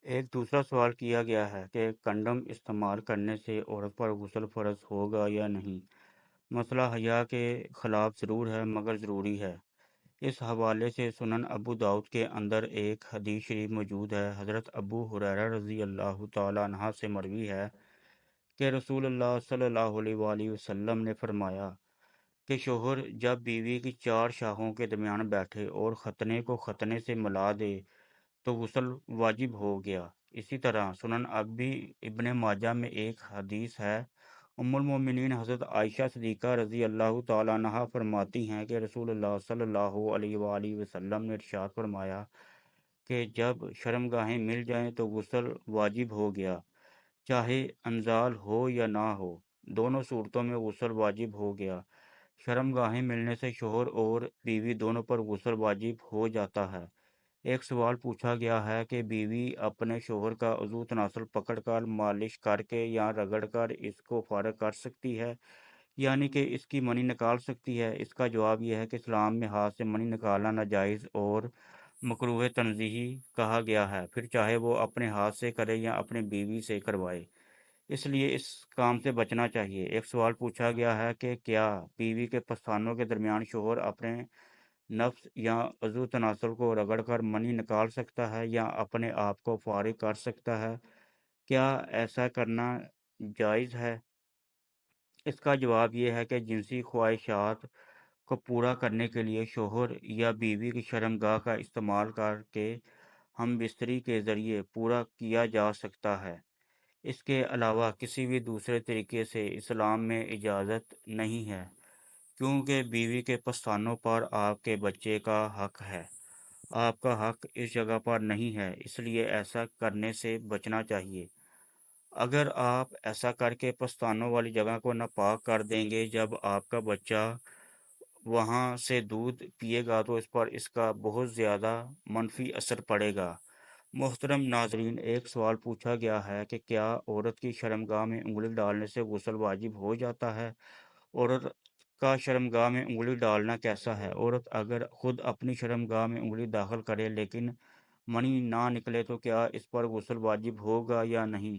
ایک دوسرا سوال کیا گیا ہے کہ کنڈم استعمال کرنے سے عورت پر غسل فرض ہوگا یا نہیں۔ مسئلہ حیا کے خلاف ضرور ہے مگر ضروری ہے۔ اس حوالے سے سنن ابو داؤد کے اندر ایک حدیث شریف موجود ہے۔ حضرت ابو ہریرہ رضی اللہ تعالیٰ عنہ سے مروی ہے کہ رسول اللہ صلی اللہ علیہ وآلہ وسلم نے فرمایا کہ شوہر جب بیوی کی چار شاخوں کے درمیان بیٹھے اور ختنے کو ختنے سے ملا دے تو غسل واجب ہو گیا۔ اسی طرح سنن ابی ابن ماجہ میں ایک حدیث ہے۔ ام المومنین حضرت عائشہ صدیقہ رضی اللہ تعالیٰ عنہا فرماتی ہیں کہ رسول اللہ صلی اللہ علیہ وآلہ وسلم نے ارشاد فرمایا کہ جب شرمگاہیں مل جائیں تو غسل واجب ہو گیا، چاہے انزال ہو یا نہ ہو، دونوں صورتوں میں غسل واجب ہو گیا۔ شرمگاہیں ملنے سے شوہر اور بیوی دونوں پر غسل واجب ہو جاتا ہے۔ ایک سوال پوچھا گیا ہے کہ بیوی اپنے شوہر کا عضو تناسل پکڑ کر مالش کر کے یا رگڑ کر اس کو فارغ کر سکتی ہے، یعنی کہ اس کی منی نکال سکتی ہے؟ اس کا جواب یہ ہے کہ اسلام میں ہاتھ سے منی نکالنا ناجائز اور مکروہ تنزیہی کہا گیا ہے، پھر چاہے وہ اپنے ہاتھ سے کرے یا اپنے بیوی سے کروائے، اس لیے اس کام سے بچنا چاہیے۔ ایک سوال پوچھا گیا ہے کہ کیا بیوی کے پستانوں کے درمیان شوہر اپنے نفس یا عضو تناسل کو رگڑ کر منی نکال سکتا ہے یا اپنے آپ کو فارغ کر سکتا ہے؟ کیا ایسا کرنا جائز ہے؟ اس کا جواب یہ ہے کہ جنسی خواہشات کو پورا کرنے کے لیے شوہر یا بیوی کی شرمگاہ کا استعمال کر کے ہم بستری کے ذریعے پورا کیا جا سکتا ہے۔ اس کے علاوہ کسی بھی دوسرے طریقے سے اسلام میں اجازت نہیں ہے، کیونکہ بیوی کے پستانوں پر آپ کے بچے کا حق ہے۔ آپ کا حق اس جگہ پر نہیں ہے، اس لیے ایسا کرنے سے بچنا چاہیے۔ اگر آپ ایسا کر کے پستانوں والی جگہ کو ناپاک کر دیں گے، جب آپ کا بچہ وہاں سے دودھ پیے گا تو اس پر اس کا بہت زیادہ منفی اثر پڑے گا۔ محترم ناظرین، ایک سوال پوچھا گیا ہے کہ کیا عورت کی شرمگاہ میں انگلی ڈالنے سے غسل واجب ہو جاتا ہے؟ عورت کا شرمگاہ میں انگلی ڈالنا کیسا ہے؟ عورت اگر خود اپنی شرمگاہ میں انگلی داخل کرے لیکن منی نہ نکلے تو کیا اس پر غسل واجب ہوگا یا نہیں؟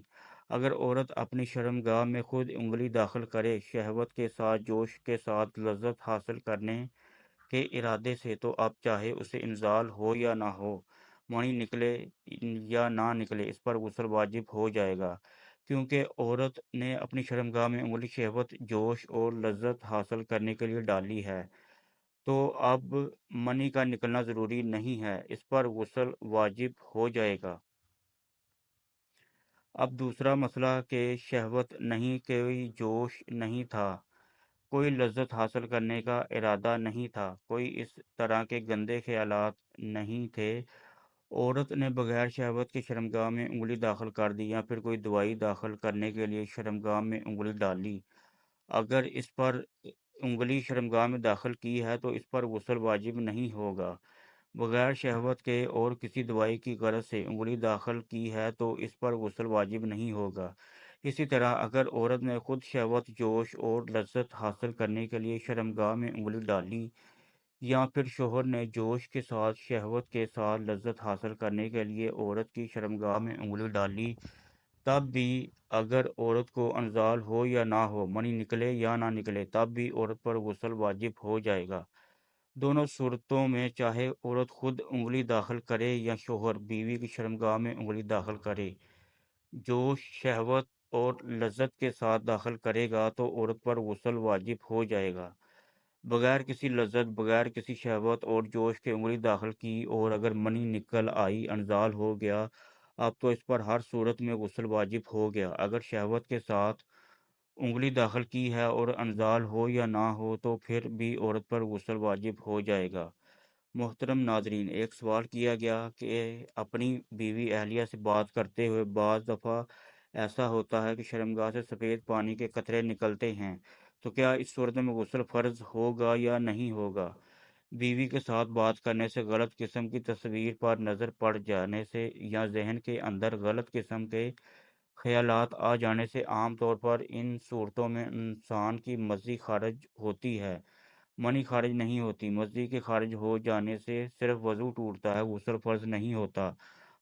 اگر عورت اپنی شرمگاہ میں خود انگلی داخل کرے شہوت کے ساتھ، جوش کے ساتھ، لذت حاصل کرنے کے ارادے سے، تو اب چاہے اسے انزال ہو یا نہ ہو، منی نکلے یا نہ نکلے، اس پر غسل واجب ہو جائے گا، کیونکہ عورت نے اپنی شرمگاہ میں انگلی شہوت، جوش اور لذت حاصل کرنے کے لیے ڈالی ہے، تو اب منی کا نکلنا ضروری نہیں ہے، اس پر غسل واجب ہو جائے گا۔ اب دوسرا مسئلہ کہ شہوت نہیں، کوئی جوش نہیں تھا، کوئی لذت حاصل کرنے کا ارادہ نہیں تھا، کوئی اس طرح کے گندے خیالات نہیں تھے، عورت نے بغیر شہوت کے شرمگاہ میں انگلی داخل کر دی یا پھر کوئی دوائی داخل کرنے کے لیے شرمگاہ میں انگلی ڈالی، اگر اس پر انگلی شرمگاہ میں داخل کی ہے تو اس پر غسل واجب نہیں ہوگا۔ بغیر شہوت کے اور کسی دوائی کی غرض سے انگلی داخل کی ہے تو اس پر غسل واجب نہیں ہوگا۔ اسی طرح اگر عورت نے خود شہوت، جوش اور لذت حاصل کرنے کے لیے شرمگاہ میں انگلی ڈالی یا پھر شوہر نے جوش کے ساتھ، شہوت کے ساتھ لذت حاصل کرنے کے لیے عورت کی شرمگاہ میں انگلی ڈالی، تب بھی اگر عورت کو انزال ہو یا نہ ہو، منی نکلے یا نہ نکلے، تب بھی عورت پر غسل واجب ہو جائے گا۔ دونوں صورتوں میں چاہے عورت خود انگلی داخل کرے یا شوہر بیوی کی شرمگاہ میں انگلی داخل کرے، جوش، شہوت اور لذت کے ساتھ داخل کرے گا تو عورت پر غسل واجب ہو جائے گا۔ بغیر کسی لذت، بغیر کسی شہوت اور جوش کے انگلی داخل کی اور اگر منی نکل آئی، انزال ہو گیا، اب تو اس پر ہر صورت میں غسل واجب ہو گیا۔ اگر شہوت کے ساتھ انگلی داخل کی ہے اور انزال ہو یا نہ ہو تو پھر بھی عورت پر غسل واجب ہو جائے گا۔ محترم ناظرین، ایک سوال کیا گیا کہ اپنی بیوی اہلیہ سے بات کرتے ہوئے بعض دفعہ ایسا ہوتا ہے کہ شرمگاہ سے سفید پانی کے قطرے نکلتے ہیں، تو کیا اس صورت میں غسل فرض ہوگا یا نہیں ہوگا؟ بیوی کے ساتھ بات کرنے سے غلط قسم کی تصویر پر نظر پڑ جانے سے یا ذہن کے اندر غلط قسم کے خیالات آ جانے سے عام طور پر ان صورتوں میں انسان کی مضی خارج ہوتی ہے، منی خارج نہیں ہوتی۔ مضی کے خارج ہو جانے سے صرف وضو ٹوٹتا ہے، غسل فرض نہیں ہوتا۔